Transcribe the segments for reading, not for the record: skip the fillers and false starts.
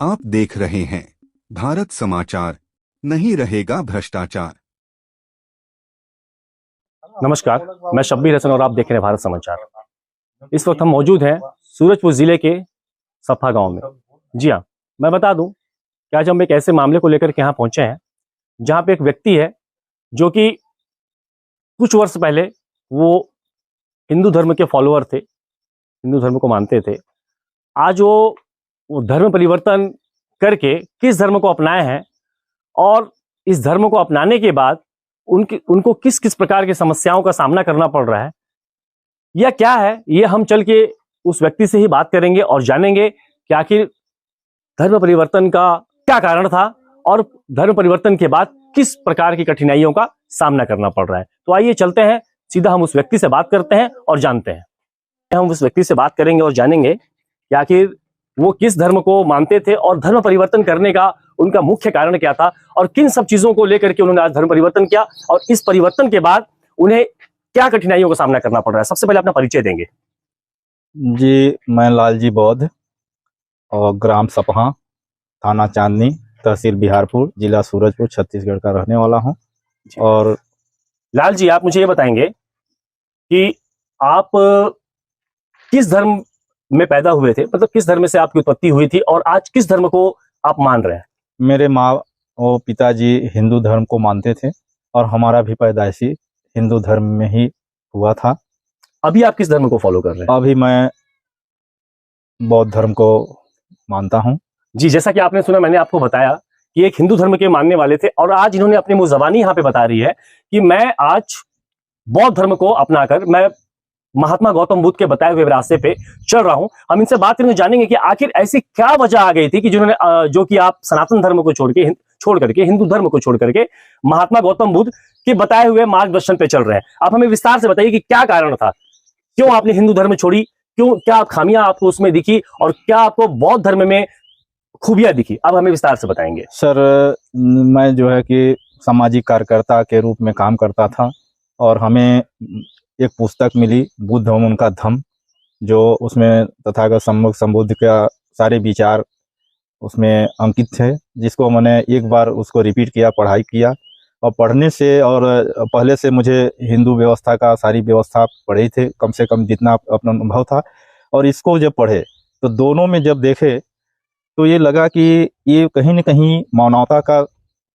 आप देख रहे हैं भारत समाचार। नहीं रहेगा भ्रष्टाचार। नमस्कार, मैं शब्बीर हसन और आप देख रहे हैं भारत समाचार। इस वक्त हम मौजूद हैं सूरजपुर जिले के सफा गांव में। जी हाँ, मैं बता दूं कि आज हम एक ऐसे मामले को लेकर के यहाँ पहुंचे हैं जहां पे एक व्यक्ति है जो कि कुछ वर्ष पहले वो हिंदू धर्म के फॉलोअर थे, हिंदू धर्म को मानते थे। आज वो धर्म परिवर्तन करके किस धर्म को अपनाए हैं और इस धर्म को अपनाने के बाद उनको किस किस प्रकार की समस्याओं का सामना करना पड़ रहा है या क्या है, ये हम चल के उस व्यक्ति से ही बात करेंगे और जानेंगे कि आखिर धर्म परिवर्तन का क्या कारण था और धर्म परिवर्तन के बाद किस प्रकार की कठिनाइयों का सामना करना पड़ रहा है। तो आइए चलते हैं, सीधा हम उस व्यक्ति से बात करते हैं और जानते हैं। हम उस व्यक्ति से बात करेंगे और जानेंगे कि आखिर वो किस धर्म को मानते थे और धर्म परिवर्तन करने का उनका मुख्य कारण क्या था और किन सब चीजों को लेकर के उन्होंने आज धर्म परिवर्तन किया और इस परिवर्तन के बाद उन्हें क्या कठिनाइयों का सामना करना पड़ रहा है। सबसे पहले अपना परिचय देंगे। जी, मैं लालजी बौद्ध और ग्राम सपहा, थाना चांदनी, तहसील बिहारपुर, जिला सूरजपुर, छत्तीसगढ़ का रहने वाला हूं। और लाल जी, आप मुझे ये बताएंगे कि आप किस धर्म में पैदा हुए थे, मतलब किस धर्म से आपकी उत्पत्ति हुई थी और आज किस धर्म को आप मान रहे हैं। मेरे माँ और पिताजी हिंदू धर्म को मानते थे और हमारा भी पैदाइशी हिंदू धर्म में ही हुआ था। अभी आप किस धर्म को फॉलो कर रहे हैं। अभी मैं बौद्ध धर्म को मानता हूं। जी, जैसा कि आपने सुना, मैंने आपको बताया कि एक हिंदू धर्म के मानने वाले थे और आज इन्होंने अपनी मुंह ज़बानी यहाँ पे बता रही है कि मैं आज बौद्ध धर्म को अपनाकर मैं महात्मा गौतम बुद्ध के बताए हुए रास्ते पे चल रहा हूं। हम इनसे बात करेंगे, जानेंगे कि आखिर ऐसी क्या वजह आ गई थी कि जिन्होंने जो कि आप सनातन धर्म को छोड़ करके हिंदू धर्म को छोड़ करके महात्मा गौतम बुद्ध के बताए हुए मार्गदर्शन पे चल रहे हैं। आप हमें विस्तार से बताइए कि क्या कारण था, क्यों आपने हिंदू धर्म छोड़ी, क्यों, क्या खामियां आपको उसमें दिखी और क्या आपको बौद्ध धर्म में खूबियां दिखी। अब हमें विस्तार से बताएंगे। सर, मैं जो है कि सामाजिक कार्यकर्ता के रूप में काम करता था और हमें एक पुस्तक मिली, बुद्ध एवं उनका धम्म, जो उसमें तथागत सम्मुख संबुद्ध का सारे विचार उसमें अंकित थे, जिसको मैंने एक बार उसको रिपीट किया, पढ़ाई किया। और पढ़ने से और पहले से मुझे हिंदू व्यवस्था का सारी व्यवस्था पढ़े थे, कम से कम जितना अपना अनुभव था। और इसको जब पढ़े तो दोनों में जब देखे तो ये लगा कि ये कहीं न कहीं मानवता का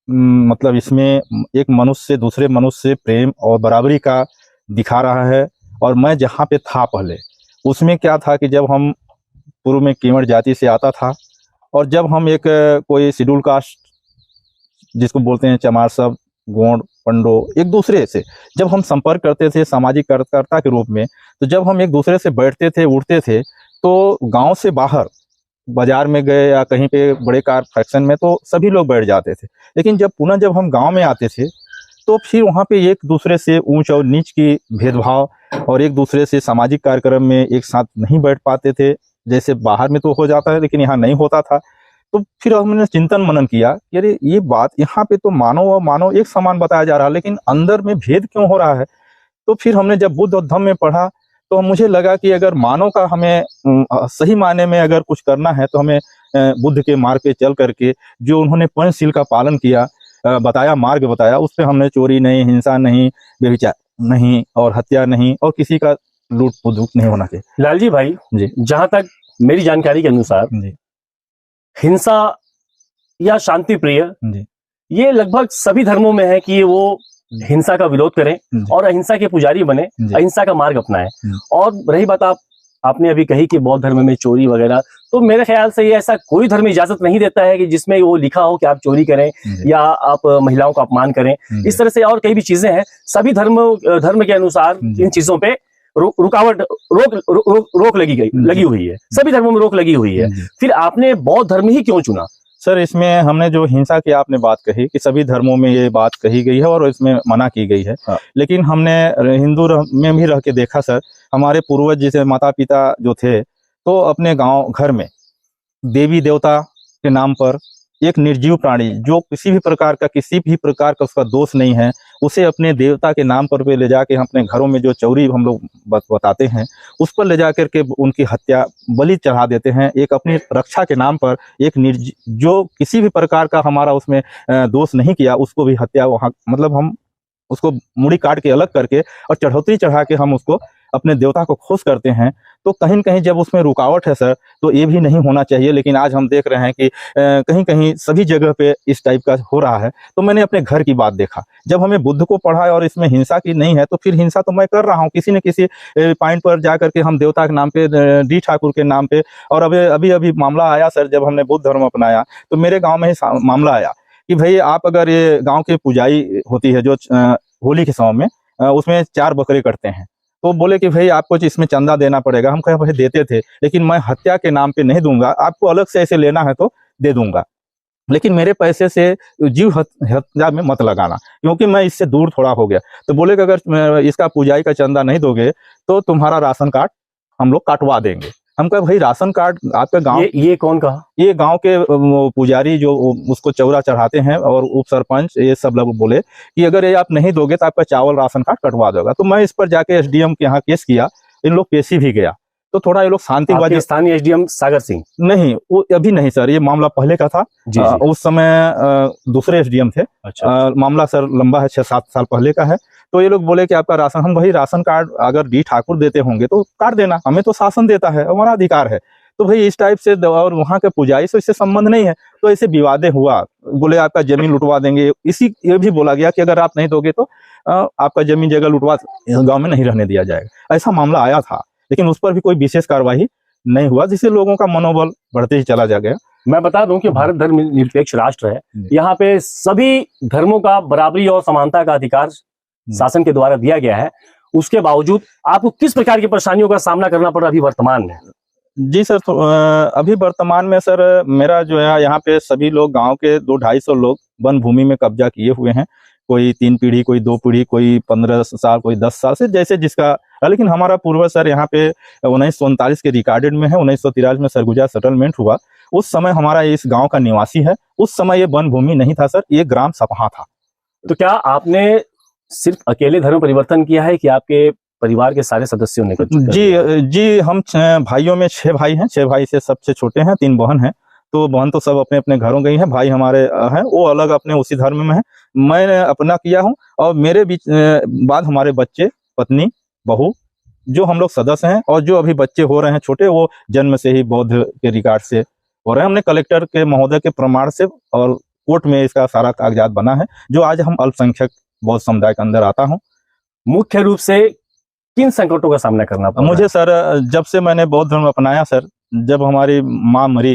मतलब इसमें एक मनुष्य से दूसरे मनुष्य से प्रेम और बराबरी का दिखा रहा है। और मैं जहाँ पे था पहले, उसमें क्या था कि जब हम पूर्व में केवट जाति से आता था और जब हम एक कोई शेड्यूल कास्ट जिसको बोलते हैं चमार सब, गोंड, पंडो, एक दूसरे से जब हम संपर्क करते थे सामाजिक कार्यकर्ता के रूप में, तो जब हम एक दूसरे से बैठते थे, उठते थे, तो गांव से बाहर बाजार में गए या कहीं पे बड़े कार फैक्शन में तो सभी लोग बैठ जाते थे। लेकिन जब हम गांव में आते थे तो फिर वहाँ पे एक दूसरे से ऊंच और नीच की भेदभाव और एक दूसरे से सामाजिक कार्यक्रम में एक साथ नहीं बैठ पाते थे, जैसे बाहर में तो हो जाता है लेकिन यहाँ नहीं होता था। तो फिर हमने चिंतन मनन किया कि अरे ये बात यहाँ पे तो मानव और मानव एक समान बताया जा रहा है, लेकिन अंदर में भेद क्यों हो रहा है। तो फिर हमने जब बुद्ध और धम्म में पढ़ा तो मुझे लगा कि अगर मानव का हमें सही मायने में अगर कुछ करना है तो हमें बुद्ध के मार्ग पे चल करके जो उन्होंने पंचशील का पालन किया, बताया, मार्ग बताया, उस पर हमने चोरी नहीं, हिंसा नहीं, व्यभिचार नहीं और हत्या नहीं और किसी का लूट पुदूट नहीं होना चाहिए। लालजी भाई जी, जहां तक मेरी जानकारी के अनुसार जी, हिंसा या शांति प्रिय जी, ये लगभग सभी धर्मों में है कि वो हिंसा का विरोध करें और अहिंसा के पुजारी बने, अहिंसा का मार्ग अपनाएं। और रही बात आपने अभी कही कि बौद्ध धर्म में चोरी वगैरह, तो मेरे ख्याल से ये ऐसा कोई धर्म इजाजत नहीं देता है कि जिसमें वो लिखा हो कि आप चोरी करें या आप महिलाओं का अपमान करें। इस तरह से और कई भी चीजें हैं, सभी धर्म के अनुसार इन चीजों पे रोक लगी हुई है। सभी धर्मों में रोक लगी हुई है। फिर आपने बौद्ध धर्म ही क्यों चुना। सर, इसमें हमने जो हिंसा की आपने बात कही कि सभी धर्मों में ये बात कही गई है और इसमें मना की गई है। लेकिन हमने हिंदू में भी रह के देखा सर, हमारे पूर्वज जैसे माता पिता जो थे तो अपने गांव घर में देवी देवता के नाम पर एक निर्जीव प्राणी जो किसी भी प्रकार का उसका दोष नहीं है, उसे अपने देवता के नाम पर पे ले जाके हम अपने घरों में जो चौरी हम लोग बताते हैं उस पर ले जाकर के उनकी हत्या बलि चढ़ा देते हैं। एक अपनी रक्षा के नाम पर एक जो किसी भी प्रकार का हमारा उसमें दोष नहीं किया उसको भी हत्या वहाँ मतलब हम उसको मुड़ी काट के अलग करके और चढ़ौती चढ़ा के हम उसको अपने देवता को खुश करते हैं। तो कहीं न कहीं जब उसमें रुकावट है सर, तो ये भी नहीं होना चाहिए। लेकिन आज हम देख रहे हैं कि कहीं कहीं सभी जगह पे इस टाइप का हो रहा है। तो मैंने अपने घर की बात देखा, जब हमें बुद्ध को पढ़ा और इसमें हिंसा की नहीं है तो फिर हिंसा तो मैं कर रहा हूँ किसी न किसी पॉइंट पर जा करके हम देवता के नाम पे, डी ठाकुर के नाम पे। और अभी मामला आया सर, जब हमने बुद्ध धर्म अपनाया तो मेरे गाँव में ही मामला आया कि भाई आप अगर ये गाँव की पुजाई होती है जो होली के समय में उसमें 4 बकरे कटते हैं, तो बोले कि भाई आपको इसमें चंदा देना पड़ेगा। हम कहे भाई देते थे, लेकिन मैं हत्या के नाम पे नहीं दूंगा, आपको अलग से ऐसे लेना है तो दे दूंगा, लेकिन मेरे पैसे से जीव हत्या में मत लगाना, क्योंकि मैं इससे दूर थोड़ा हो गया। तो बोले कि अगर इसका पुजाई का चंदा नहीं दोगे तो तुम्हारा राशन कार्ड हम लोग काटवा देंगे। हम कहे भाई राशन कार्ड आपका गांव, ये कौन कहा? ये गांव के पुजारी जो उसको चौरा चढ़ाते हैं और उप सरपंच ये सब लोग बोले कि अगर ये आप नहीं दोगे तो आपका चावल राशन कार्ड कटवा देगा। तो मैं इस पर जाके एसडीएम के यहाँ केस किया, इन लोग पेशी भी गया, तो थोड़ा ये लोग शांति आपके स्थानीय एसडीएम सागर सिंह? नहीं, वो अभी नहीं सर, ये मामला पहले का था। जी, उस समय दूसरे एसडीएम थे। अच्छा। मामला सर लंबा है, 6-7 साल पहले का है। तो ये लोग बोले कि आपका राशन, हम वही राशन कार्ड अगर डी ठाकुर देते होंगे तो काट देना, हमें तो शासन देता है, हमारा अधिकार है। तो भाई इस टाइप से, और वहाँ के पुजारी से इससे संबंध नहीं है, तो ऐसे विवादे हुआ। बोले आपका जमीन लुटवा देंगे, ये भी बोला गया कि अगर आप नहीं दोगे तो आपका जमीन जगह लुटवा गाँव में नहीं रहने दिया जाएगा। ऐसा मामला आया था, लेकिन उस पर भी कोई विशेष कार्रवाई नहीं हुआ, जिससे लोगों का मनोबल बढ़ते ही चला जा गया। मैं बता दूं कि भारत धर्मनिरपेक्ष राष्ट्र है, यहाँ पे सभी धर्मों का बराबरी और समानता का अधिकार शासन के द्वारा दिया गया है। उसके बावजूद आपको किस प्रकार की परेशानियों का सामना करना पड़ रहा है अभी वर्तमान में? जी सर, तो अभी वर्तमान में सर मेरा जो है यहाँ पे सभी लोग गांव के 200-250 लोग वन भूमि में कब्जा किए हुए हैं। कोई 3 पीढ़ी, कोई 2 पीढ़ी, कोई 15 साल, कोई 10 साल से जैसे जिसका। लेकिन हमारा पूर्वज सर यहाँ पे 1939 के रिकॉर्डेड में है। 1943 में सरगुजा सेटलमेंट हुआ, उस समय हमारा इस गाँव का निवासी है। उस समय ये वन भूमि नहीं था सर, ये ग्राम सपहा था। तो क्या आपने सिर्फ अकेले धर्म परिवर्तन किया है कि आपके परिवार के सारे सदस्यों ने? जी, हम भाइयों में 6 भाई हैं। 6 भाई से सबसे छोटे हैं, 3 बहन हैं। तो बहन तो सब अपने अपने घरों गई हैं, भाई हमारे हैं वो अलग अपने उसी धर्म में हैं। मैंने अपना किया हूँ, और मेरे बीच बाद हमारे बच्चे, पत्नी, बहू, जो हम लोग सदस्य हैं, और जो अभी बच्चे हो रहे हैं छोटे, वो जन्म से ही बौद्ध के रिकॉर्ड से हो रहे हैं। हमने कलेक्टर के महोदय के प्रमाण से और कोर्ट में इसका सारा कागजात बना है, जो आज हम अल्पसंख्यक बौद्ध समुदाय के अंदर आता हूँ। मुख्य रूप से किन संकटों का सामना करना पड़ा मुझे सर? जब से मैंने बौद्ध धर्म अपनाया सर, जब हमारी माँ मरी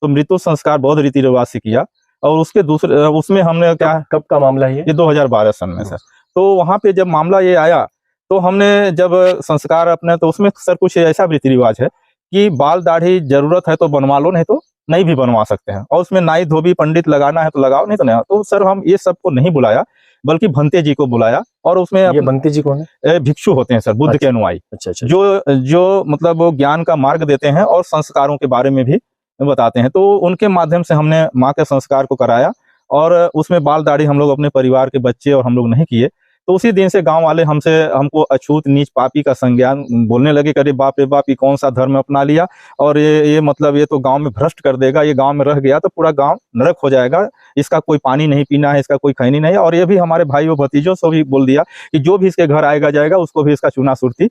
तो मृत्यु संस्कार बौद्ध रीति रिवाज से किया, और उसके दूसरे उसमें हमने क्या, कब का मामला है ये 2012 सन में सर। तो वहाँ पे जब मामला ये आया तो हमने जब संस्कार अपने, तो उसमें सर कुछ ऐसा रीति रिवाज है कि बाल दाढ़ी जरूरत है तो बनवा लो, नहीं तो नहीं भी बनवा सकते हैं, और उसमें नाई धोबी पंडित लगाना है तो लगाओ, नहीं तो नहीं। तो सर हम ये सबको नहीं बुलाया, बल्कि भंते जी को बुलाया। और उसमें ये भंते जी कौन है? भिक्षु होते हैं सर, बुद्ध के अनुयायी। अच्छा। जो मतलब वो ज्ञान का मार्ग देते हैं और संस्कारों के बारे में भी बताते हैं। तो उनके माध्यम से हमने माँ के संस्कार को कराया, और उसमें बाल दाढ़ी हम लोग अपने परिवार के बच्चे और हम लोग नहीं किए। तो उसी दिन से गांव वाले हमको अछूत नीच पापी का संज्ञान बोलने लगे, करे बाप रे बाप, ये कौन सा धर्म अपना लिया, और ये मतलब ये तो गांव में भ्रष्ट कर देगा, ये गांव में रह गया तो पूरा गांव नरक हो जाएगा, इसका कोई पानी नहीं पीना है, इसका कोई खैनी नहीं है। और ये भी हमारे भाई और भतीजों से भी बोल दिया कि जो भी इसके घर आएगा जाएगा उसको भी इसका चूना सुरती,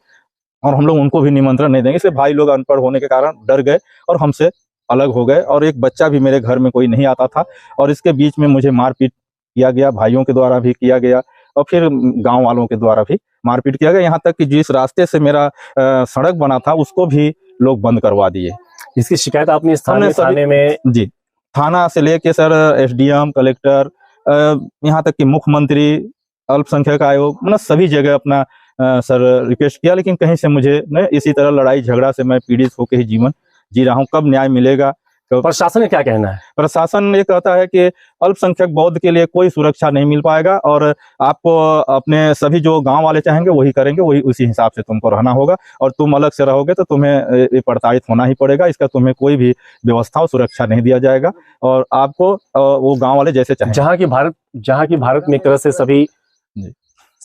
और हम लोग उनको भी निमंत्रण नहीं देंगे। इसलिए भाई लोग अनपढ़ होने के कारण डर गए और हमसे अलग हो गए, और एक बच्चा भी मेरे घर में कोई नहीं आता था, और इसके बीच में मुझे मारपीट किया गया, भाइयों के द्वारा भी किया गया, और फिर गांव वालों के द्वारा भी मारपीट किया गया। यहाँ तक कि जिस रास्ते से मेरा सड़क बना था उसको भी लोग बंद करवा दिए। इसकी शिकायत आपने स्थानीय थाने में? जी, थाना से लेके सर एसडीएम, कलेक्टर, यहाँ तक कि मुख्यमंत्री, अल्पसंख्यक आयोग, मतलब सभी जगह अपना सर रिक्वेस्ट किया, लेकिन कहीं से मुझे न, इसी तरह लड़ाई झगड़ा से मैं पीड़ित होकर ही जीवन जी रहा हूँ। कब न्याय मिलेगा? प्रशासन ने क्या कहना है? प्रशासन ये कहता है कि अल्पसंख्यक बौद्ध के लिए कोई सुरक्षा नहीं मिल पाएगा, और आपको अपने सभी जो गांव वाले चाहेंगे वही करेंगे, वही उसी हिसाब से तुमको रहना होगा, और तुम अलग से रहोगे तो तुम्हें प्रताड़ित होना ही पड़ेगा। इसका तुम्हें कोई भी व्यवस्था और सुरक्षा नहीं दिया जाएगा, और आपको वो गाँव वाले जैसे चाहें। जहाँ की भारत में एक तरह से सभी जी।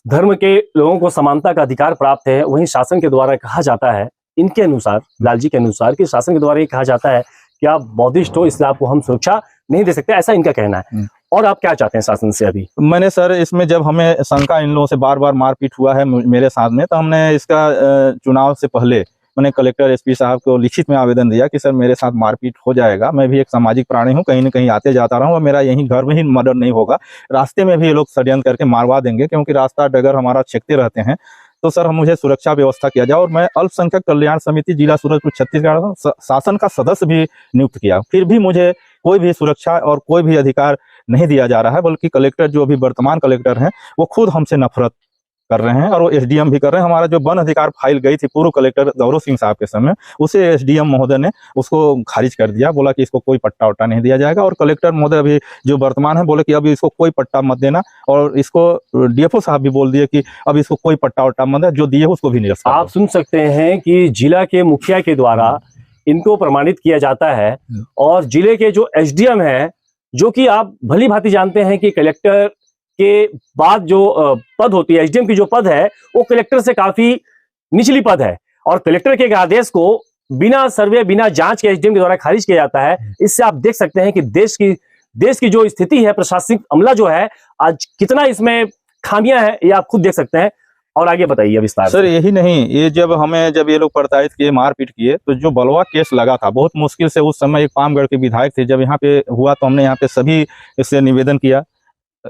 धर्म के लोगों को समानता का अधिकार प्राप्त है, वहीं शासन के द्वारा कहा जाता है, इनके अनुसार, लाल जी के अनुसार, कि शासन के द्वारा ये कहा जाता है कि आप बौद्धिस्ट हो इसलिए आपको हम सुरक्षा नहीं दे सकते, ऐसा इनका कहना है। और आप क्या चाहते हैं शासन से अभी? मैंने सर इसमें जब हमें शंका इन लोगों से बार बार मारपीट हुआ है मेरे साथ में, तो हमने इसका चुनाव से पहले मैंने कलेक्टर एसपी साहब को लिखित में आवेदन दिया कि सर मेरे साथ मारपीट हो जाएगा, मैं भी एक सामाजिक प्राणी हूं, कहीं न कहीं आते जाता रहूं और मेरा यहीं घर में ही मर्डर नहीं होगा, रास्ते में भी ये लोग षड्यंत्र करके मारवा देंगे, क्योंकि रास्ता डगर हमारा छेकते रहते हैं। तो सर हम मुझे सुरक्षा व्यवस्था किया जाए। और मैं अल्पसंख्यक कल्याण समिति जिला सूरजपुर छत्तीसगढ़ शासन का सदस्य भी नियुक्त किया, फिर भी मुझे कोई भी सुरक्षा और कोई भी अधिकार नहीं दिया जा रहा है, बल्कि कलेक्टर जो अभी वर्तमान कलेक्टर हैं वो खुद हमसे नफरत कर रहे हैं और वो एसडीएम भी कर रहे हैं। हमारा जो वन अधिकार फाइल गई थी पूर्व कलेक्टर गौरव सिंह साहब के समय, उसे एसडीएम महोदय ने उसको खारिज कर दिया, बोला कि इसको कोई पट्टा वट्टा नहीं दिया जाएगा। और कलेक्टर महोदय अभी जो वर्तमान है बोले कि अभी इसको कोई पट्टा मत देना, और इसको डीएफओ साहब भी बोल दिए कि अब इसको कोई पट्टा वट्टा मत देना, जो दिए उसको भी निरस्त। आप सुन सकते हैं कि जिला के मुखिया के द्वारा इनको प्रमाणित किया जाता है, और जिले के जो एसडीएम है, जो कि आप भली भांति जानते हैं कि कलेक्टर के बाद जो पद होती है, एसडीएम की जो पद है वो कलेक्टर से काफी निचली पद है, और कलेक्टर के एक आदेश को बिना सर्वे बिना जांच के एसडीएम के द्वारा खारिज किया जाता है। इससे आप देख सकते हैं कि देश की जो स्थिति है, प्रशासनिक अमला जो है आज कितना इसमें खामियां हैं, ये आप खुद देख सकते हैं। और आगे बताइए विस्तार सर। यही नहीं, ये जब ये लोग प्रताड़ित किए, मारपीट किए, तो जो बलवा केस लगा था बहुत मुश्किल से, उस समय एक पामगढ़ के विधायक थे, जब यहाँ पे हुआ तो हमने यहाँ पे सभी इससे निवेदन किया,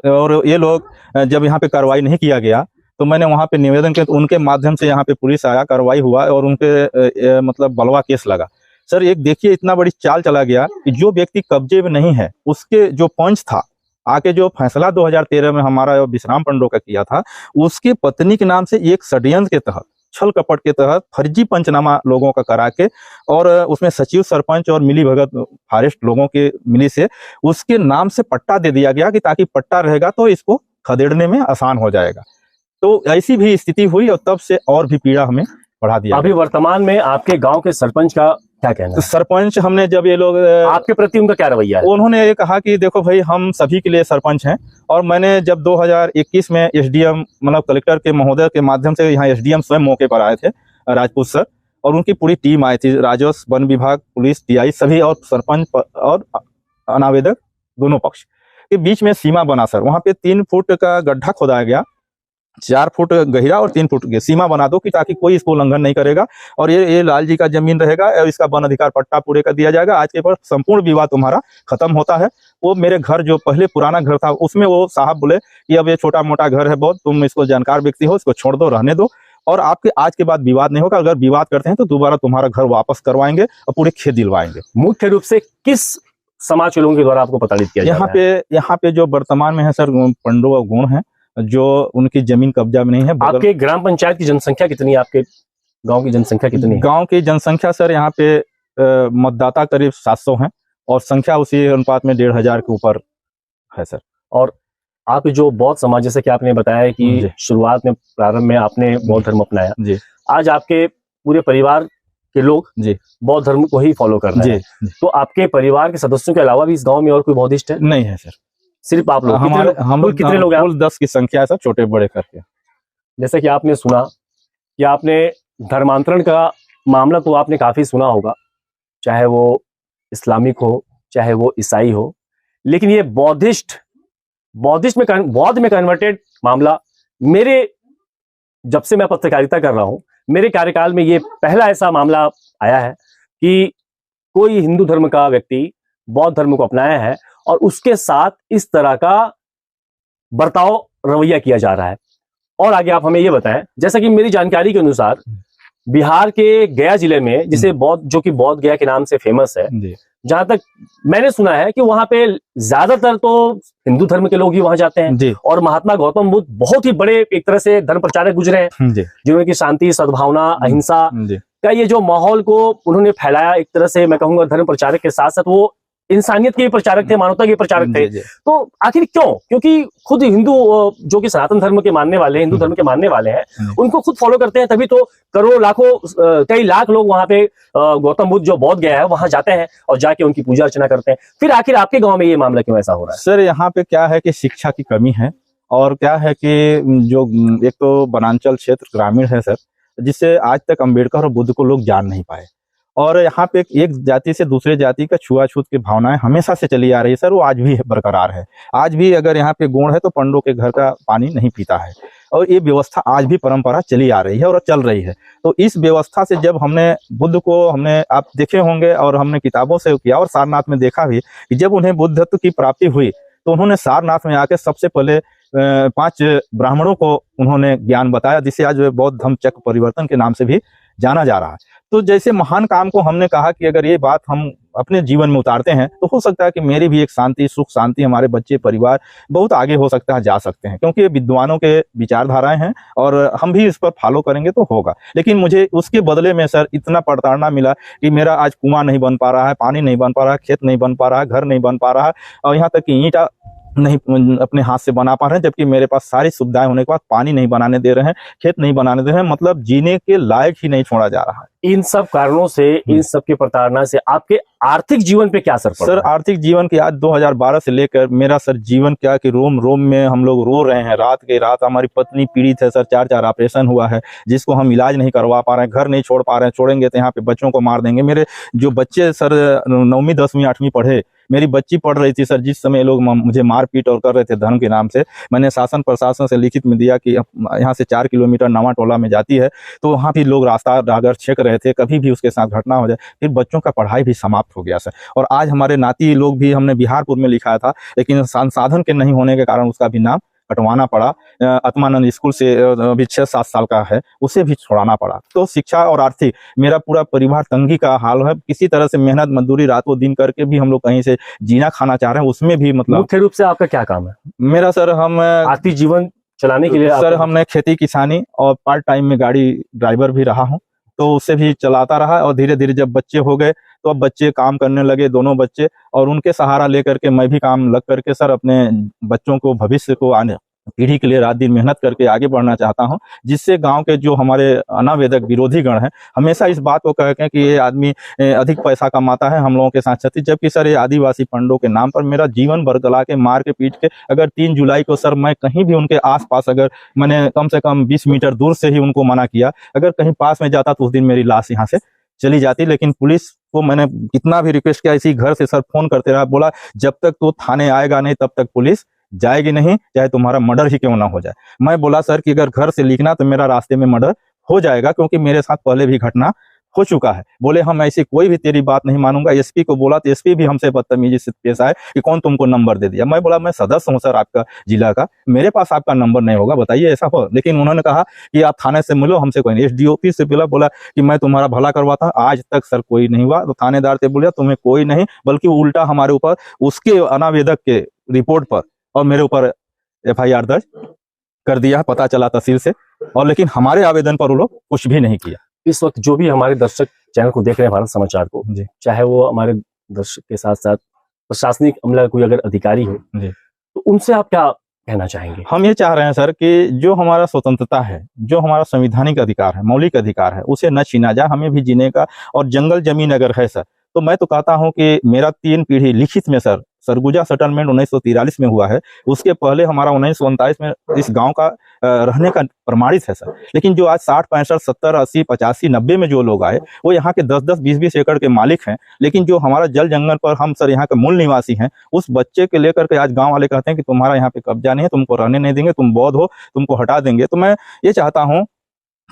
और ये लोग जब यहाँ पे कार्रवाई नहीं किया गया तो मैंने वहाँ पे निवेदन किया, तो उनके माध्यम से यहाँ पे पुलिस आया, कार्रवाई हुआ और उनके मतलब बलवा केस लगा। सर एक देखिए इतना बड़ी चाल चला गया कि जो व्यक्ति कब्जे में नहीं है, उसके जो पंच था आके जो फैसला 2013 में हमारा विश्राम पंडो का किया था, उसकी पत्नी के नाम से एक षड्यंत्र के तहत, छल कपट के तहत फर्जी पंचनामा लोगों का करा के, और उसमें सचिव सरपंच और मिली भगत फॉरेस्ट लोगों के मिली से उसके नाम से पट्टा दे दिया गया कि ताकि पट्टा रहेगा तो इसको खदेड़ने में आसान हो जाएगा। तो ऐसी भी स्थिति हुई और तब से और भी पीड़ा हमें बढ़ा दिया। अभी वर्तमान में आपके गांव के सरपंच का क्या कहना है? तो सरपंच, हमने जब ये लोग आपके प्रति उनका क्या रवैया है? उन्होंने ये कहा कि देखो भाई हम सभी के लिए सरपंच हैं, और मैंने जब 2021 में एसडीएम मतलब कलेक्टर के महोदय के माध्यम से यहाँ एसडीएम स्वयं मौके पर आए थे, राजपूत सर, और उनकी पूरी टीम आई थी, राजस्व, वन विभाग, पुलिस, टीआई सभी, और सरपंच और अनावेदक दोनों पक्ष के बीच में सीमा बना। सर वहाँ पे 3 फुट का गड्ढा खोदाया गया, 4 फुट गहरा और 3 फुट की सीमा बना दो कि ताकि कोई इसको उल्लंघन नहीं करेगा, और ये लाल जी का जमीन रहेगा और इसका वन अधिकार पट्टा पूरे का दिया जाएगा। आज के पर संपूर्ण विवाद तुम्हारा खत्म होता है। वो मेरे घर जो पहले पुराना घर था उसमें वो साहब बोले कि अब ये छोटा मोटा घर है बहुत, तुम इसको जानकार व्यक्ति हो, इसको छोड़ दो, रहने दो, और आपके आज के बाद विवाद नहीं होगा, अगर विवाद करते हैं तो दोबारा तुम्हारा घर वापस करवाएंगे और पूरे खेत दिलवाएंगे। मुख्य रूप से किस समाज के लोगों के द्वारा आपको प्रताड़ित किया यहाँ पे जो वर्तमान में है सर पंडो गुण है, जो उनकी जमीन कब्जा में नहीं है। आपके ग्राम पंचायत की जनसंख्या कितनी है? आपके गांव की जनसंख्या कितनी है? गांव की जनसंख्या सर यहाँ पे मतदाता करीब 700 हैं, और संख्या उसी अनुपात में 1500 के ऊपर है सर। और आप जो बौद्ध समाज, जैसे कि आपने बताया कि शुरुआत में प्रारंभ में आपने बौद्ध धर्म अपनाया जी, आज आपके पूरे परिवार के लोग जी बौद्ध धर्म को ही फॉलो कर रहे हैं, तो आपके परिवार के सदस्यों के अलावा भी इस गांव में और कोई बौद्धिस्ट है? नहीं है सर, सिर्फ आप लोग। कितने लोग हैं? कुल 10 की संख्या है सर, छोटे बड़े करके। जैसे कि आपने सुना कि आपने धर्मांतरण का मामला तो आपने काफी सुना होगा, चाहे वो इस्लामिक हो चाहे वो ईसाई हो, लेकिन ये बौद्ध में कन्वर्टेड मामला मेरे, जब से मैं पत्रकारिता कर रहा हूं, मेरे कार्यकाल में ये पहला ऐसा मामला आया है कि कोई हिंदू धर्म का व्यक्ति बौद्ध धर्म को अपनाया है और उसके साथ इस तरह का बर्ताव, रवैया किया जा रहा है। और आगे आप हमें ये बताएं, जैसा कि मेरी जानकारी के अनुसार बिहार के गया जिले में, जिसे बौद्ध, जो कि बौद्ध गया के नाम से फेमस है, जहां तक मैंने सुना है कि वहां पे ज्यादातर तो हिंदू धर्म के लोग ही वहां जाते हैं, और महात्मा गौतम बुद्ध बहुत ही बड़े एक तरह से धर्म प्रचारक गुजरे हैं, जिन्होंने की शांति, सद्भावना, अहिंसा का ये जो माहौल को उन्होंने फैलाया, एक तरह से मैं कहूंगा धर्म प्रचारक के साथ साथ वो इंसानियत के प्रचारक थे, मानवता के प्रचारक थे। तो आखिर क्यों? क्योंकि खुद हिंदू, जो कि सनातन धर्म के मानने वाले, हिंदू धर्म के मानने वाले हैं, उनको खुद फॉलो करते हैं, तभी तो करोड़ों लाखों कई लाख लोग वहां पे गौतम बुद्ध जो बौद्ध गया है वहां जाते हैं और जाके उनकी पूजा अर्चना करते हैं। फिर आखिर आपके गांव में ये मामला क्यों ऐसा हो रहा है? सर यहाँ पे क्या है कि शिक्षा की कमी है, और क्या है कि जो एक तो वनांचल क्षेत्र ग्रामीण है सर, जिससे आज तक अम्बेडकर और बुद्ध को लोग जान नहीं पाए। और यहाँ पे एक जाति से दूसरे जाति का छुआछूत की भावनाएं हमेशा से चली आ रही है सर, वो आज भी बरकरार है। आज भी अगर यहाँ पे गोड़ है तो पंडों के घर का पानी नहीं पीता है, और ये व्यवस्था आज भी परंपरा चली आ रही है और चल रही है। तो इस व्यवस्था से जब हमने बुद्ध को हमने आप देखे होंगे और हमने किताबों से किया और सारनाथ में देखा भी कि जब उन्हें बुद्धत्व की प्राप्ति हुई तो उन्होंने सारनाथ में आके सबसे पहले 5 ब्राह्मणों को उन्होंने ज्ञान बताया, जिसे आज बौद्ध धम्म चक्र परिवर्तन के नाम से भी जाना जा रहा है। तो जैसे महान काम को हमने कहा कि अगर ये बात हम अपने जीवन में उतारते हैं तो हो सकता है कि मेरी भी एक शांति, सुख शांति, हमारे बच्चे, परिवार बहुत आगे हो सकता है, जा सकते हैं, क्योंकि ये विद्वानों के विचारधाराएं हैं और हम भी इस पर फॉलो करेंगे तो होगा। लेकिन मुझे उसके बदले में सर इतना प्रताड़ना मिला कि मेरा आज कुआं नहीं बन पा रहा है, पानी नहीं बन पा रहा है, खेत नहीं बन पा रहा है, घर नहीं बन पा रहा है, और यहाँ तक कि ईंटा नहीं अपने हाथ से बना पा रहे हैं, जबकि मेरे पास सारी सुविधाएं होने के बाद पानी नहीं बनाने दे रहे हैं, खेत नहीं बनाने दे रहे हैं, मतलब जीने के लायक ही नहीं छोड़ा जा रहा है। इन सब कारणों से, इन सब की प्रताड़ना से आपके आर्थिक जीवन पे क्या असर पड़ रहा है? सर आर्थिक जीवन की आज 2012 से लेकर मेरा सर जीवन क्या कि रोम रोम में हम लोग रो रहे हैं। रात के रात हमारी पत्नी पीड़ित है सर, 4 ऑपरेशन हुआ है जिसको हम इलाज नहीं करवा पा रहे हैं, घर नहीं छोड़ पा रहे हैं, छोड़ेंगे तो यहाँ पे बच्चों को मार देंगे। मेरे जो बच्चे सर 9वीं 10वीं 8वीं पढ़े, मेरी बच्ची पढ़ रही थी सर, जिस समय लोग मुझे मारपीट और कर रहे थे धर्म के नाम से, मैंने शासन प्रशासन से लिखित में दिया कि यहाँ से 4 किलोमीटर नवा टोला में जाती है तो वहाँ भी लोग रास्ता अगर छेक रहे थे, कभी भी उसके साथ घटना हो जाए, फिर बच्चों का पढ़ाई भी समाप्त हो गया सर। और आज हमारे नाती लोग भी, हमने बिहारपुर में लिखाया था लेकिन संसाधन के नहीं होने के कारण उसका भी नाम कटवाना पड़ा। आत्मानंद स्कूल से अभी 6-7 साल का है, उसे भी छोड़ाना पड़ा। तो शिक्षा और आर्थिक, मेरा पूरा परिवार तंगी का हाल है। किसी तरह से मेहनत मजदूरी रातों दिन करके भी हम लोग कहीं से जीना खाना चाह रहे हैं, उसमें भी मतलब। मुख्य रूप से आपका क्या काम है? मेरा सर हम आर्थिक जीवन चलाने के लिए सर हमने खेती किसानी और पार्ट टाइम में गाड़ी ड्राइवर भी रहा हूँ, तो उससे भी चलाता रहा। और धीरे धीरे जब बच्चे हो गए तो अब बच्चे काम करने लगे, दोनों बच्चे, और उनके सहारा लेकर के मैं भी काम लग करके सर अपने बच्चों को, भविष्य को, आने पीढ़ी के लिए रात दिन मेहनत करके आगे बढ़ना चाहता हूं, जिससे गांव के जो हमारे अनावेदक विरोधी गण हैं हमेशा इस बात को कहते हैं कि ये आदमी अधिक पैसा कमाता है, हम लोगों के साथ छती, जबकि सर ये आदिवासी पंडों के नाम पर मेरा जीवन बरगला के, मार के, पीट के, अगर 3 जुलाई को सर मैं कहीं भी उनके आसपास, अगर मैंने कम से कम 20 मीटर दूर से ही उनको मना किया, अगर कहीं पास में जाता तो उस दिन मेरी लाश यहाँ से चली जाती। लेकिन पुलिस को मैंने कितना भी रिक्वेस्ट किया, इसी घर से सर फोन करते रहा, बोला जब तक तो थाने आएगा नहीं तब तक पुलिस जाएगी नहीं, चाहे तुम्हारा मर्डर ही क्यों ना हो जाए। मैं बोला सर कि अगर घर से लिखना तो मेरा रास्ते में मर्डर हो जाएगा, क्योंकि मेरे साथ पहले भी घटना हो चुका है। बोले हम ऐसी कोई भी तेरी बात नहीं मानूंगा। एसपी को बोला तो एसपी भी हमसे बदतमीजी से पेश आए कि कौन तुमको नंबर दे दिया। मैं बोला मैं सदस्य हूं सर आपका जिला का, मेरे पास आपका नंबर नहीं होगा, बताइए ऐसा हो। लेकिन उन्होंने कहा कि आप थाने से मिलो, हमसे कोई नहीं। एसडीओपी से बोला कि मैं तुम्हारा भला करवाता हूँ, आज तक सर कोई नहीं हुआ। तो थानेदार से बोलिए तुम्हें कोई नहीं, बल्कि उल्टा हमारे ऊपर उसके अनावेदक के रिपोर्ट पर और मेरे ऊपर FIR दर्ज कर दिया, पता चला तहसील से, और लेकिन हमारे आवेदन पर वो लोग कुछ भी नहीं किया। इस वक्त जो भी हमारे दर्शक चैनल को देख रहे हैं भारत समाचार को, चाहे वो हमारे दर्शक के साथ साथ प्रशासनिक अमला कोई अगर अधिकारी हो, तो उनसे आप क्या कहना चाहेंगे? हम ये चाह रहे हैं सर कि जो हमारा स्वतंत्रता है, जो हमारा संवैधानिक अधिकार है, मौलिक अधिकार है, उसे न छीना जाए, हमें भी जीने का। और जंगल जमीन अगर है सर, तो मैं तो कहता हूं कि मेरा 3 पीढ़ी लिखित में सर, सरगुजा सेटलमेंट 1943 में हुआ है, उसके पहले हमारा 1939 में इस गांव का रहने का प्रमाणित है सर। लेकिन जो आज 60, 65, 70, 80, 85, 90 में जो लोग आए, वो यहाँ के 10-10, 20-20 एकड़ के मालिक हैं। लेकिन जो हमारा जल जंगल पर हम सर यहाँ के मूल निवासी हैं, उस बच्चे के लेकर के आज गाँव वाले कहते हैं कि तुम्हारा यहाँ पे कब्जा नहीं है, तुमको रहने नहीं देंगे, तुम बौद्ध हो, तुमको हटा देंगे। तो मैं ये चाहता हूँ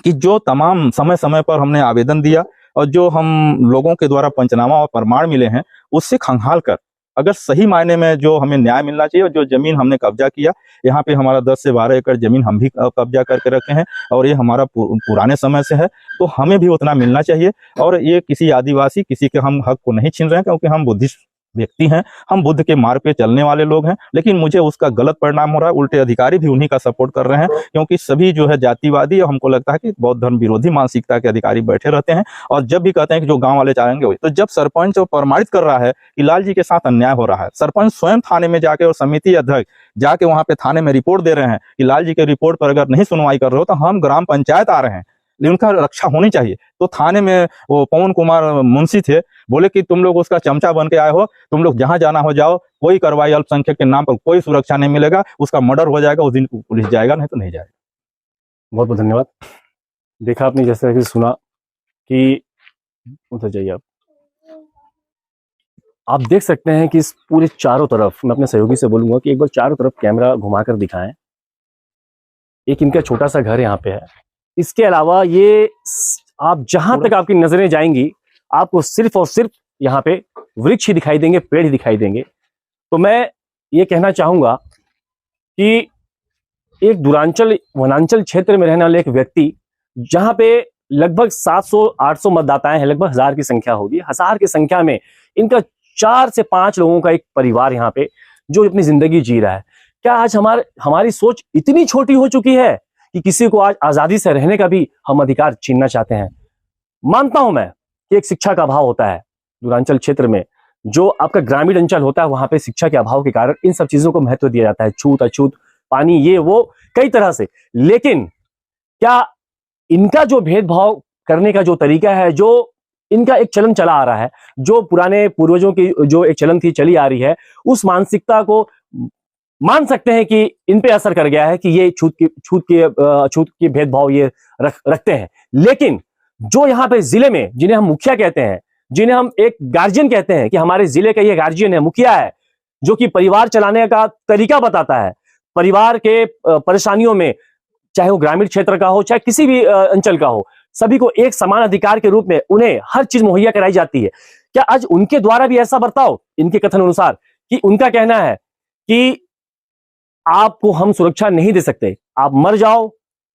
कि जो तमाम समय समय पर हमने आवेदन दिया और जो हम लोगों के द्वारा पंचनामा और प्रमाण मिले हैं, उससे खंगाल कर अगर सही मायने में जो हमें न्याय मिलना चाहिए। और जो जमीन हमने कब्जा किया, यहाँ पे हमारा 10 से 12 एकड़ जमीन हम भी कब्जा करके रखे हैं, और ये हमारा पुराने समय से है, तो हमें भी उतना मिलना चाहिए। और ये किसी आदिवासी, किसी के हम हक को नहीं छीन रहे हैं, क्योंकि हम बुद्धिस्ट व्यक्ति हैं, हम बुद्ध के मार्ग पे चलने वाले लोग हैं। लेकिन मुझे उसका गलत परिणाम हो रहा है, उल्टे अधिकारी भी उन्हीं का सपोर्ट कर रहे हैं, क्योंकि सभी जो है जातिवादी, हमको लगता है कि बौद्ध धर्म विरोधी मानसिकता के अधिकारी बैठे रहते हैं। और जब भी कहते हैं कि जो गांव वाले चाहेंगे वही, तो जब सरपंच प्रमाणित कर रहा है कि लाल जी के साथ अन्याय हो रहा है, सरपंच स्वयं थाने में जाके और समिति अध्यक्ष जाके वहां पे थाने में रिपोर्ट दे रहे हैं कि लाल जी के रिपोर्ट पर अगर नहीं सुनवाई कर रहे हो तो हम ग्राम पंचायत आ रहे हैं, लेकिन उनका रक्षा होनी चाहिए। तो थाने में वो पवन कुमार मुंशी थे, बोले कि तुम लोग उसका चमचा बन के आए हो, तुम लोग जहां जाना हो जाओ, कोई कार्रवाई अल्पसंख्यक के नाम पर कोई सुरक्षा नहीं मिलेगा, उसका मर्डर हो जाएगा, उस दिन पुलिस जाएगा, नहीं तो नहीं जाएगा। बहुत बहुत धन्यवाद। देखा आपने, जैसे कि सुना कि उधर जाइए आप देख सकते हैं कि इस पूरे चारों तरफ, मैं अपने सहयोगी से बोलूंगा कि एक बार चारों तरफ कैमरा घुमाकर दिखाएं। एक इनका छोटा सा घर यहाँ पे है, इसके अलावा ये आप जहां तक आपकी नजरें जाएंगी आपको सिर्फ और सिर्फ यहाँ पे वृक्ष ही दिखाई देंगे, पेड़ ही दिखाई देंगे। तो मैं ये कहना चाहूंगा कि एक दूरांचल वनांचल क्षेत्र में रहने वाले एक व्यक्ति, जहां पे लगभग 700-800 मतदाताएं हैं, लगभग 1000 की संख्या होगी, 1000 की संख्या में इनका 4 से 5 लोगों का एक परिवार यहाँ पे जो अपनी जिंदगी जी रहा है। क्या आज हमारी सोच इतनी छोटी हो चुकी है कि किसी को आज आजादी से रहने का भी हम अधिकार छीनना चाहते हैं? मानता हूं मैं कि एक शिक्षा का अभाव होता है दूरांचल क्षेत्र में, जो आपका ग्रामीण अंचल होता है वहां पे शिक्षा के अभाव के कारण इन सब चीजों को महत्व दिया जाता है, छूत अछूत, पानी, ये वो कई तरह से। लेकिन क्या इनका जो भेदभाव करने का जो तरीका है, जो इनका एक चलन चला आ रहा है, जो पुराने पूर्वजों की जो एक चलन थी चली आ रही है, उस मानसिकता को मान सकते हैं कि इन पे असर कर गया है कि ये छूत की भेदभाव ये रखते हैं। लेकिन जो यहाँ पे जिले में, जिन्हें हम मुखिया कहते हैं, जिन्हें हम एक गार्जियन कहते हैं कि हमारे जिले का ये गार्जियन है, मुखिया है, जो कि परिवार चलाने का तरीका बताता है, परिवार के परेशानियों में, चाहे वो ग्रामीण क्षेत्र का हो चाहे किसी भी अंचल का हो, सभी को एक समान अधिकार के रूप में उन्हें हर चीज मुहैया कराई जाती है। क्या आज उनके द्वारा भी ऐसा बर्ताव, इनके कथन अनुसार, कि उनका कहना है कि आपको हम सुरक्षा नहीं दे सकते, आप मर जाओ,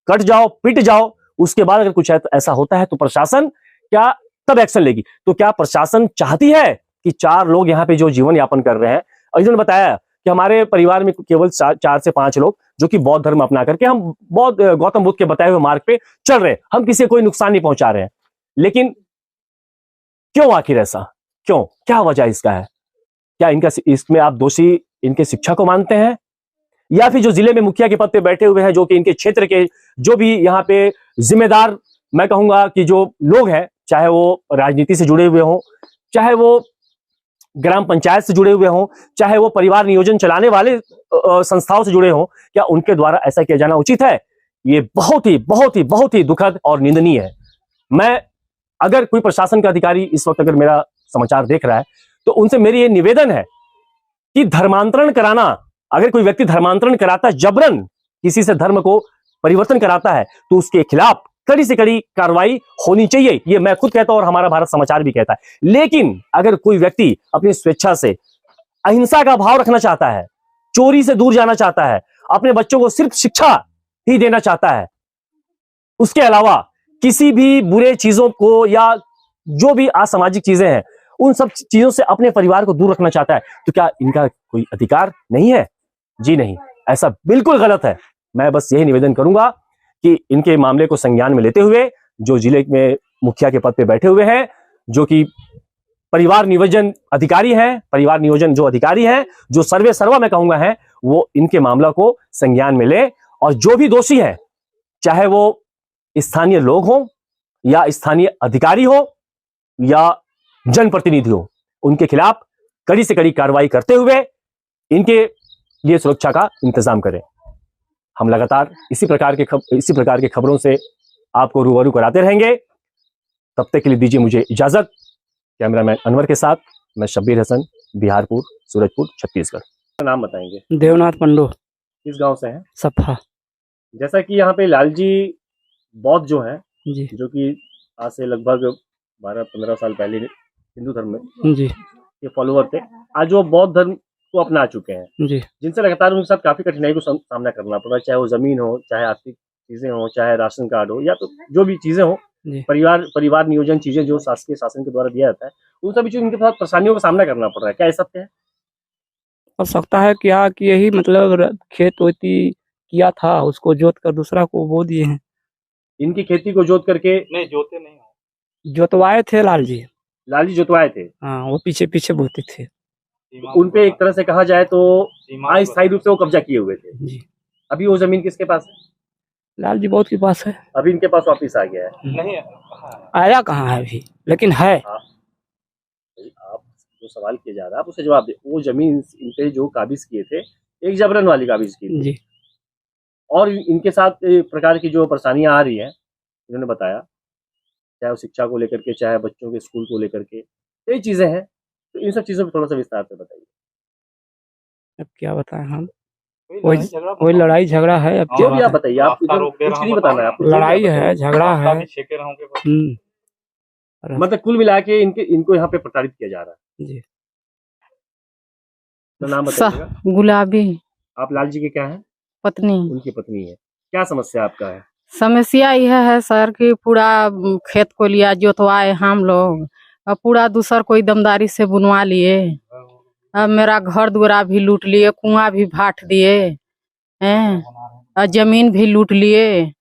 कट जाओ, पिट जाओ, उसके बाद अगर कुछ ऐसा होता है तो प्रशासन क्या तब एक्शन लेगी? तो क्या प्रशासन चाहती है कि 4 लोग यहाँ पे जो जीवन यापन कर रहे हैं, और इन्होंने बताया कि हमारे परिवार में केवल 4 से 5 लोग जो कि बौद्ध धर्म अपना करके हम गौतम बुद्ध के बताए हुए मार्ग पे चल रहे हैं, हम किसी को कोई नुकसान नहीं पहुंचा रहे हैं। लेकिन क्यों आखिर ऐसा? क्यों? क्या वजह इसका है? क्या इसमें आप दोषी इनके शिक्षा को मानते हैं, या फिर जो जिले में मुखिया के पद पे बैठे हुए हैं, जो कि इनके क्षेत्र के जो भी यहाँ पे जिम्मेदार, मैं कहूंगा कि जो लोग हैं, चाहे वो राजनीति से जुड़े हुए हों, चाहे वो ग्राम पंचायत से जुड़े हुए हों, चाहे वो परिवार नियोजन चलाने वाले संस्थाओं से जुड़े हों, क्या उनके द्वारा ऐसा किया जाना उचित है? ये बहुत ही दुखद और निंदनीय है। मैं, अगर कोई प्रशासन का अधिकारी इस वक्त अगर मेरा समाचार देख रहा है, तो उनसे मेरी ये निवेदन है कि धर्मांतरण कराना, अगर कोई व्यक्ति धर्मांतरण कराता है, जबरन किसी से धर्म को परिवर्तन कराता है, तो उसके खिलाफ कड़ी से कड़ी कार्रवाई होनी चाहिए। ये मैं खुद कहता हूं और हमारा भारत समाचार भी कहता है। लेकिन अगर कोई व्यक्ति अपनी स्वेच्छा से अहिंसा का भाव रखना चाहता है, चोरी से दूर जाना चाहता है, अपने बच्चों को सिर्फ शिक्षा ही देना चाहता है, उसके अलावा किसी भी बुरे चीजों को या जो भी असामाजिक चीजें हैं उन सब चीजों से अपने परिवार को दूर रखना चाहता है, तो क्या इनका कोई अधिकार नहीं है? जी नहीं, ऐसा बिल्कुल गलत है। मैं बस यही निवेदन करूंगा कि इनके मामले को संज्ञान में लेते हुए, जो जिले में मुखिया के पद पे बैठे हुए हैं, जो कि परिवार नियोजन अधिकारी हैं, परिवार नियोजन जो अधिकारी हैं, जो सर्वे सर्वा मैं कहूंगा है, वो इनके मामला को संज्ञान में ले, और जो भी दोषी है, चाहे वो स्थानीय लोग हों या स्थानीय अधिकारी हो या जनप्रतिनिधि हो, उनके खिलाफ कड़ी से कड़ी कार्रवाई करते हुए इनके लिए सुरक्षा का इंतजाम करें। हम लगातार इसी प्रकार के खबरों से आपको रूबरू कराते रहेंगे। तब तक के लिए दीजिए मुझे इजाजत। कैमरामैन अनवर के साथ मैं शब्बीर हसन, बिहारपुर, सूरजपुर, छत्तीसगढ़। नाम बताएंगे? देवनाथ पंडो। किस गांव से हैं? सफा। जैसा कि यहाँ पे लालजी बौद्ध जो है जी जो कि आज से लगभग 12-15 साल पहले हिंदू धर्म में जी ये फॉलोअर थे, आज वो बौद्ध धर्म को अपना चुके हैं, जी जिनसे लगातार उनके साथ काफी कठिनाई को सामना करना पड़ रहा है, चाहे वो जमीन हो, चाहे आर्थिक चीजें हो, चाहे राशन कार्ड हो, या तो जो भी चीजें हो, जी परिवार नियोजन चीजें जो शासकीय शासन के द्वारा दिया जाता है, उन सभी चीजों, इनके साथ परेशानियों का सामना करना पड़ रहा है। क्या ये सत्य है? हो सकता है क्या कि यही मतलब खेत वेती किया था, उसको जोत कर दूसरा को बो दिए हैं। इनकी खेती को जोत करके नहीं, जोते नहीं हो, जोतवाए थे लालजी जोतवाए थे। हाँ, वो पीछे पीछे बोते थे। उनपे एक तरह से कहा जाए तो अस्थायी रूप से वो कब्जा किए हुए थे। जी अभी वो जमीन किसके पास है? लाल जी बहुत के पास है। अभी इनके पास वापिस आ गया है। नहीं आया कहाँ है अभी, लेकिन है। आप जो सवाल किया जा रहा है आप उसे जवाब दे। वो जमीन इन पे जो काबिज किए थे, एक जबरन वाली काबिज की थी, जी और इनके साथ एक प्रकार की जो परेशानियां आ रही हैं, इन्होंने बताया, चाहे वो शिक्षा को लेकर के, चाहे बच्चों के स्कूल को लेकर के, कई चीजें हैं। तो इन सब चीजों पर थोड़ा सा विस्तार से बताइए। अब क्या बताएं हम, कोई लड़ाई झगड़ा है। अब जो भी आप बताइए, आप इधर कुछ नहीं बताना है आपको, जो भी आप लड़ाई बताइए। है, झगड़ा है। मतलब कुल मिला के इनको यहाँ पे प्रताड़ित किया जा रहा है। जी तो नाम बताइएगा। गुलाबी आप लाल जी के क्या है? पत्नी। उनकी पत्नी है। क्या समस्या आपका है? समस्या यह है सर कि पूरा खेत को लिया जोतवाए हम लोग, अब पूरा दूसर कोई दमदारी से बुनवा लिए। अब मेरा घर द्वारा भी लूट लिए, कुआं भी भाट दिए हैं, और जमीन भी लूट लिए।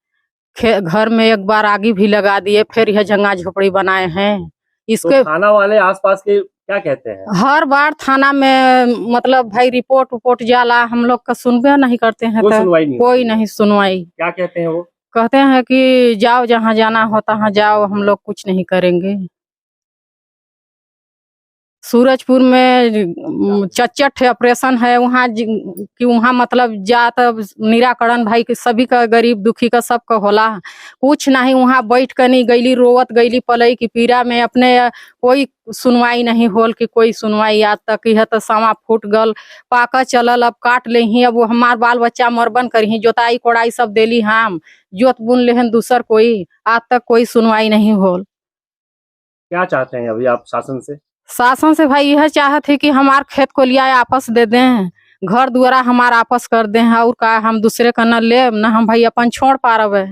घर में एक बार आगी भी लगा दिए, फिर यह जंगा झोपड़ी बनाए हैं। इसके तो थाना वाले आसपास के क्या कहते हैं? हर बार थाना में मतलब भाई रिपोर्ट उपोर्ट जाला, हम लोग का सुनबे नहीं करते हैं। कोई तो सुनवाई नहीं कोई होती है। नहीं सुनवाई। क्या कहते हैं वो? कहते हैं कि जाओ जहाँ जाना हो तहाँ जाओ, हम लोग कुछ नहीं करेंगे। सूरजपुर में चच्चट ऑपरेशन है वहाँ कि वहाँ मतलब जा तब निराकरण भाई के सभी का, गरीब दुखी का सबका होला। कुछ नहीं, वहाँ बैठ कर नहीं गईली, रोवत गईली पलई की पीड़ा में अपने। कोई सुनवाई नहीं होल कि कोई सुनवाई आज तक। यह तो सामा फूट गल, पाका चलल, अब काट ले ही। अब वो हमार बाल बच्चा मरबन करही, जोताई कोड़ाई सब देली हम, जोत बुन लेहन दूसर कोई, आज तक कोई सुनवाई नहीं होल। क्या चाहते हैं अभी आप शासन से? शासन से भाई यह चाहत है कि हमार खेत को लिया आपस दे दें, घर द्वारा हमारा आपस कर दें, और का हम दूसरे का न ले न हम भाई अपन छोड़ पा रहे।